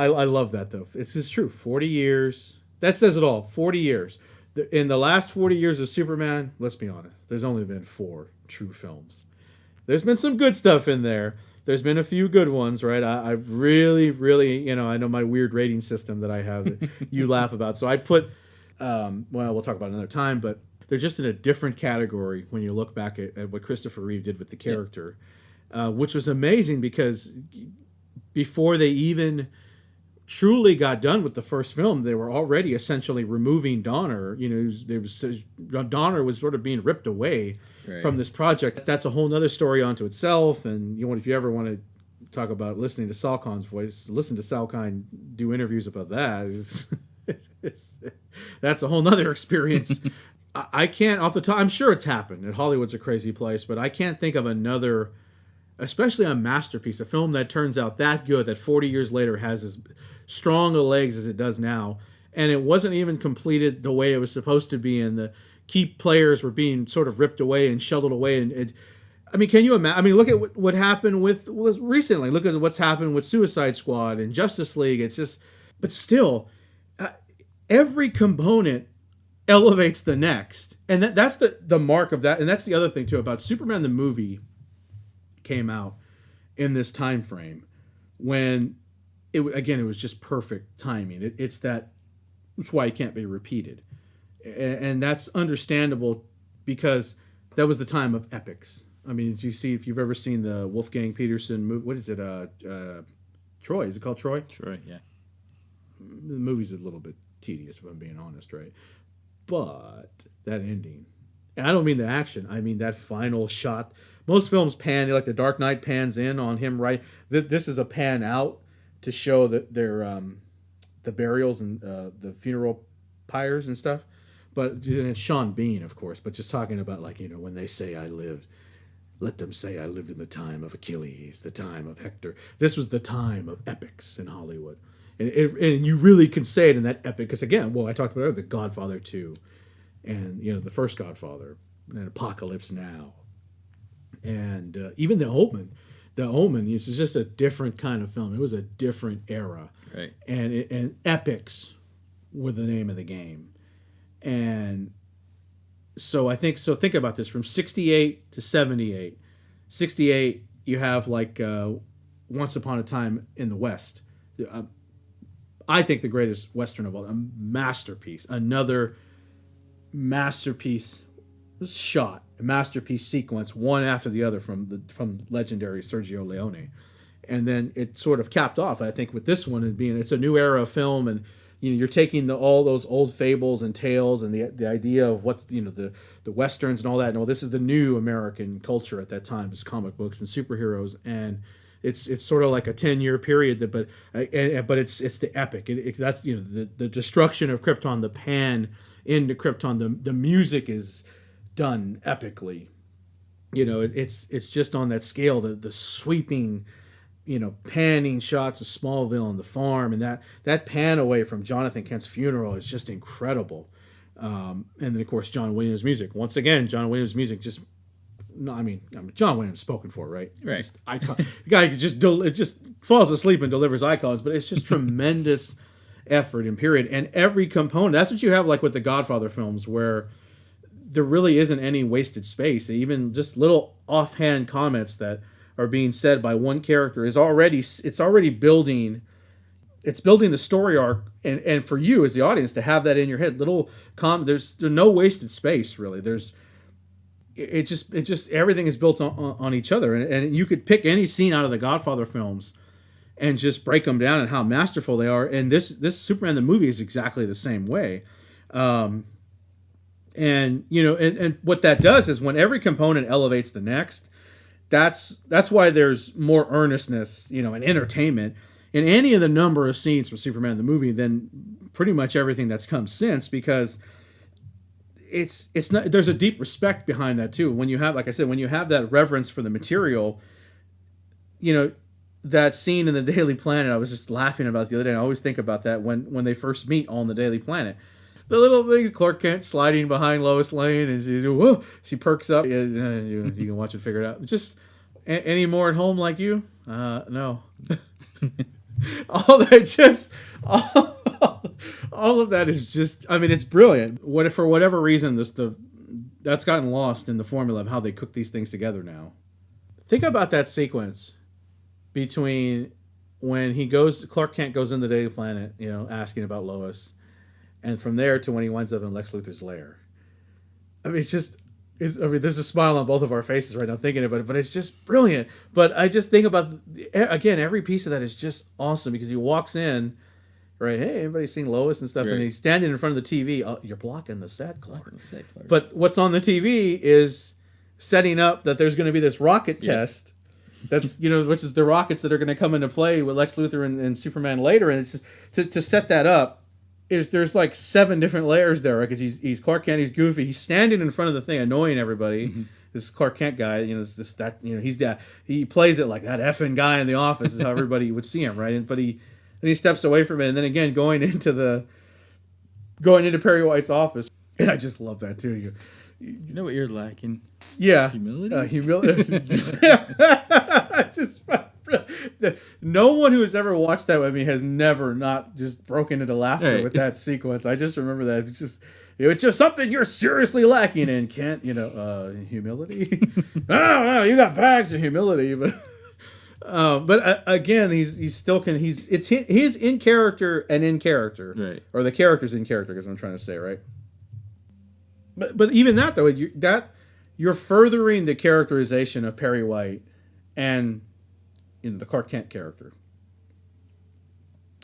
I love that though. It's just true. 40 years. That says it all. 40 years. In the last 40 years of Superman, let's be honest, there's only been 4 true films. There's been some good stuff in there. There's been a few good ones, right? I really, really, I know my weird rating system that I have that you laugh about. So I put, well, we'll talk about it another time, but they're just in a different category when you look back at what Christopher Reeve did with the character, which was amazing because before they even truly got done with the first film, they were already essentially removing Donner. Donner was sort of being ripped away from this project. That's a whole nother story onto itself. And if you ever want to talk about listening to Sal Khan's voice, listen to Sal Khan do interviews about that. That's a whole nother experience. I can't off the top. I'm sure it's happened. And Hollywood's a crazy place, but I can't think of another, especially a masterpiece, a film that turns out that good that 40 years later has as strong a legs as it does now, and it wasn't even completed the way it was supposed to be, and the key players were being sort of ripped away and shuttled away. And can you imagine? Look at what happened recently. Look at what's happened with Suicide Squad and Justice League. It's just, but still, every component elevates the next, and that's the mark of that. And that's the other thing too about Superman the movie came out in this time frame when it was just perfect timing. It's why it can't be repeated, and that's understandable because that was the time of epics. Did you see, if you've ever seen the Wolfgang Peterson movie, what is it? Troy, is it called Troy? Troy, yeah. The movie's a little bit tedious, if I'm being honest, right? But that ending, and I don't mean the action, I mean that final shot. Most films pan, like The Dark Knight pans in on him, right? This is a pan out to show that their the burials and the funeral pyres and stuff. But and it's Sean Bean, of course, but just talking about when they say I lived, let them say I lived in the time of Achilles, the time of Hector. This was the time of epics in Hollywood. And you really can say it in that epic, because again, I talked about The Godfather 2, and the first Godfather, and Apocalypse Now, and even The Omen. The Omen is just a different kind of film. It was a different era, right? And epics were the name of the game, and so think about this: from 68 to 78. 68, you have Once Upon a Time in the West. I think the greatest Western of all, a masterpiece, another masterpiece shot, a masterpiece sequence, one after the other from legendary Sergio Leone. And then it sort of capped off, I think, with this one, and it's a new era of film, and you're taking all those old fables and tales and the idea of what's the Westerns and all that. No, this is the new American culture at that time, just comic books and superheroes, and it's sort of like a 10-year period, but it's the epic. That's the destruction of Krypton, the pan into Krypton. The music is done epically. It's just on that scale. The sweeping, panning shots of Smallville and the farm, and that pan away from Jonathan Kent's funeral is just incredible. And then of course John Williams' music. Once again, John Williams' music just. No, John Williams spoken for, right? Right. Just icon. The guy just falls asleep and delivers icons, but it's just tremendous effort and period. And every component, that's what you have with the Godfather films, where there really isn't any wasted space. Even just little offhand comments that are being said by one character it's already building. It's building the story arc, and for you as the audience to have that in your head. There's no wasted space, really. It just everything is built on each other, and you could pick any scene out of the Godfather films and just break them down and how masterful they are. And this Superman the movie is exactly the same way. And what that does is when every component elevates the next, that's why there's more earnestness, and entertainment in any of the number of scenes from Superman the movie than pretty much everything that's come since, because it's not, there's a deep respect behind that too. When you have, like I said, when you have that reverence for the material, that scene in the Daily Planet, I was just laughing about the other day. And I always think about that when they first meet on the Daily Planet. The little things, Clark Kent sliding behind Lois Lane, and she perks up. You can watch it, figure it out. Just any more at home like you? No. all that just all, all of that is just, I mean, it's brilliant. What if for whatever reason that's gotten lost in the formula of how they cook these things together now. Think about that sequence between when Clark Kent goes in the Daily Planet, asking about Lois, and from there to when he winds up in Lex Luthor's lair. I mean, there's a smile on both of our faces right now thinking about it, but it's just brilliant. But I just think about, again, every piece of that is just awesome because he walks in, right? Hey, everybody's seen Lois and stuff, right. And he's standing in front of the TV. Oh, you're blocking the set, Clark. But what's on the TV is setting up that there's going to be this rocket test. That's, which is the rockets that are going to come into play with Lex Luthor and Superman later. And it's just, to set that up, there's like 7 different layers there, right? Because he's Clark Kent, he's goofy, he's standing in front of the thing, annoying everybody. Mm-hmm. This Clark Kent guy, he plays it like that effing guy in the office is how everybody would see him, right? But he steps away from it, and then again going into Perry White's office, and I just love that too. You know what you're lacking? Yeah, humility. Humility. Just. No one who has ever watched that with me has never not just broken into laughter with that sequence. I just remember that it's just something you're seriously lacking in, Kent. Humility. No, you got bags of humility, but again, he's in character and in character, right? Or the character's in character, because I'm trying to say, right. But even that though, you're furthering the characterization of Perry White and in the Clark Kent character.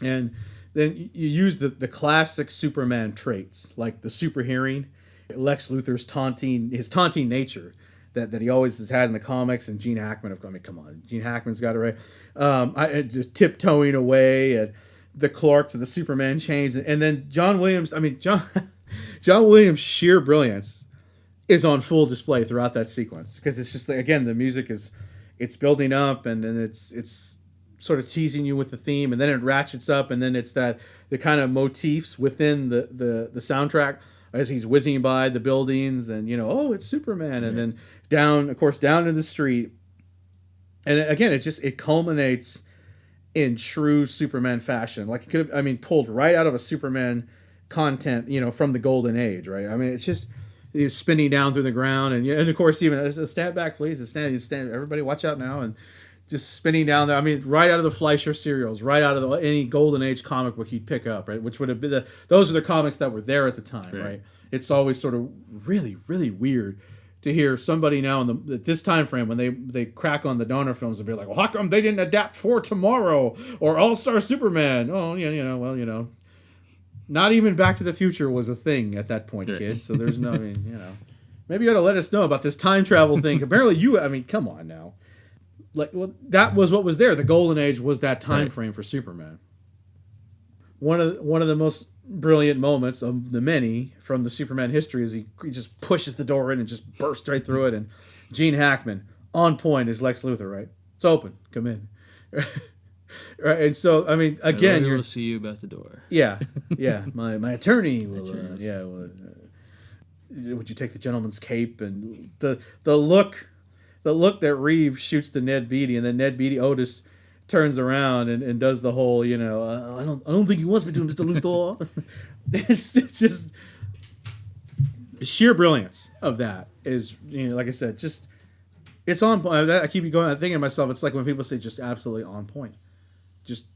And then you use the classic Superman traits, like the super hearing, Lex Luthor's taunting nature that he always has had in the comics, and Gene Hackman, come on, Gene Hackman's got it right. Just tiptoeing away, and the Clark to the Superman change, and then John Williams' sheer brilliance is on full display throughout that sequence, because it's just, again, the music it's building up, and then it's sort of teasing you with the theme, and then it ratchets up, and then it's the kind of motifs within the soundtrack as he's whizzing by the buildings, and it's Superman, and then down in the street, and again it culminates in true Superman fashion, like it could have, pulled right out of a Superman content, from the Golden Age, right? I mean, it's just. He's spinning down through the ground, and of course, even stand back, please. Stand. Everybody, watch out now, and just spinning down there. I mean, right out of the Fleischer serials, right out of any Golden Age comic book you'd pick up, right? Which would have been those are the comics that were there at the time, right? It's always sort of really, really weird to hear somebody now at this time frame when they crack on the Donner films and be like, well, how come they didn't adapt For Tomorrow or All Star Superman? Oh, yeah, not even Back to the Future was a thing at that point, kids. So there's no, maybe you ought to let us know about this time travel thing. Apparently come on now. That was what was there. The Golden Age was that time frame for Superman. One of the most brilliant moments of the many from the Superman history is he just pushes the door in and just bursts right through it. And Gene Hackman, on point, is Lex Luthor, right? It's open. Come in. Right, and so again, we'll see you about the door. Yeah. My attorney will. Would you take the gentleman's cape? And the look that Reeve shoots to Ned Beatty, and then Ned Beatty Otis turns around and does the whole, I don't think he wants me to, Mr. Luthor. It's just the sheer brilliance of that is, like I said, just it's on point. I keep going. I'm thinking to myself, it's like when people say just absolutely on point. Just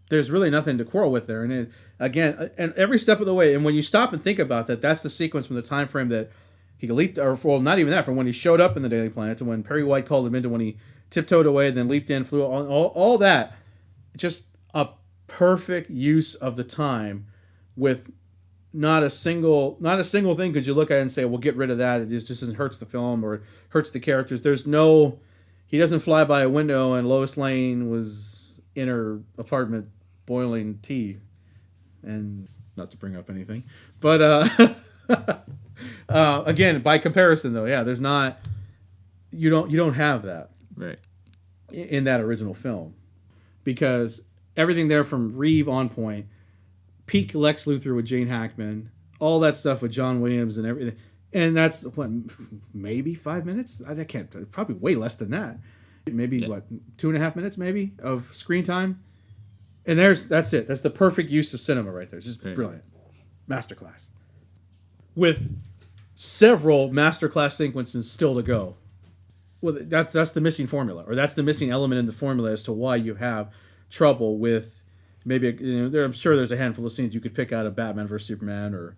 there's really nothing to quarrel with there. And again, and every step of the way, and when you stop and think about that, that's the sequence from the time frame that he leaped, or well, not even that, from when he showed up in the Daily Planet to when Perry White called him in, to when he tiptoed away, then leaped in, flew, all that. Just a perfect use of the time with not a single thing could you look at and say, well, get rid of that. It just hurts the film or it hurts the characters. He doesn't fly by a window and Lois Lane was in her apartment boiling tea, and not to bring up anything, but again, by comparison though, there's not, you don't have that right in that original film, because everything there from Reeve on point, peak Lex Luthor with Gene Hackman, all that stuff with John Williams and everything, and that's maybe 5 minutes. I can't, probably way less than that. Maybe 2.5 minutes maybe of screen time, And that's it. That's the perfect use of cinema right there. It's just brilliant. Masterclass. With several masterclass sequences still to go. Well, that's the missing formula, or that's the missing element in the formula as to why you have trouble with maybe, I'm sure there's a handful of scenes you could pick out of Batman vs Superman, or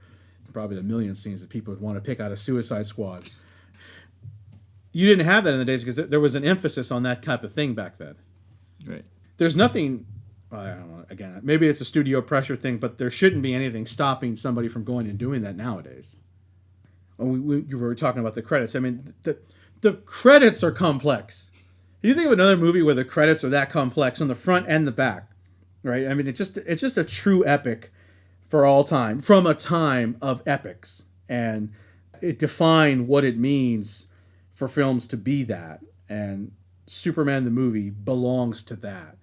probably a million scenes that people would want to pick out of Suicide Squad. You didn't have that in the days because there was an emphasis on that type of thing back then. Right. There's nothing, I don't know, again, maybe it's a studio pressure thing, but there shouldn't be anything stopping somebody from going and doing that nowadays. You were talking about the credits. I mean, the credits are complex. You think of another movie where the credits are that complex on the front and the back, right? I mean, it's just a true epic for all time, from a time of epics, and it defined what it means for films to be that. And Superman the movie belongs to that,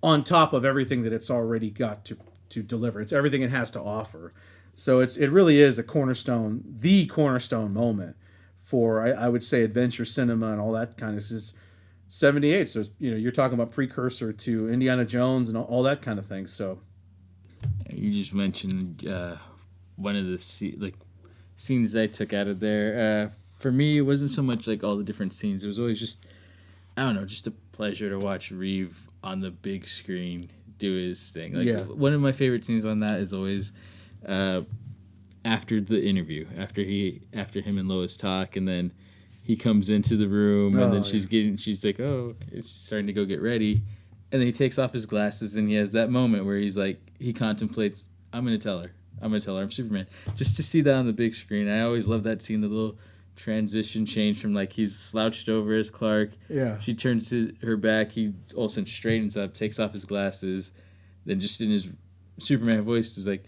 on top of everything that it's already got to deliver. It's everything it has to offer. So it really is the cornerstone moment for, I would say, adventure cinema and all that kind of. This is 78, so you're talking about precursor to Indiana Jones and all that kind of thing. So you just mentioned one of the scenes I took out of there. For me, it wasn't so much like all the different scenes. It was always just, I don't know, just a pleasure to watch Reeve on the big screen do his thing. One of my favorite scenes on that is always after the interview, after him and Lois talk, and then he comes into the room, and then she's like, oh, it's starting to go get ready, and then he takes off his glasses, and he has that moment where he's like, he contemplates, I'm gonna tell her I'm Superman. Just to see that on the big screen, I always love that scene, the little transition change from like he's slouched over as Clark, she turns her back, he all of a sudden straightens up, takes off his glasses, then just in his Superman voice is like,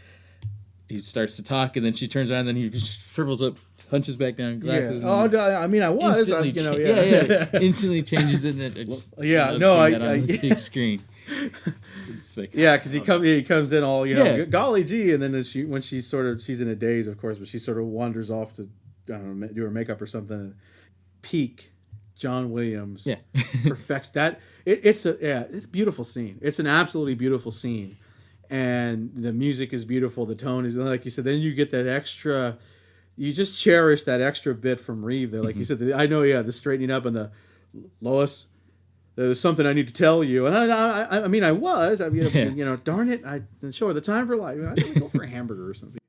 he starts to talk, and then she turns around, and then he just shrivels up, hunches back down, glasses. Yeah. I mean, I was, instantly changes it. And on the big screen. It's like, because he comes in all, golly gee, and then when she's in a daze, of course, but she sort of wanders off to, I don't know, do her makeup or something. Peak John Williams. Yeah. Perfect that. It's a beautiful scene. It's an absolutely beautiful scene. And the music is beautiful. The tone is, like you said, then you get that extra, you just cherish that extra bit from Reeve there. Like you said, I know, the straightening up and the, Lois, there's something I need to tell you. And I mean, darn it, I show her the time for life. I think we go for a hamburger or something.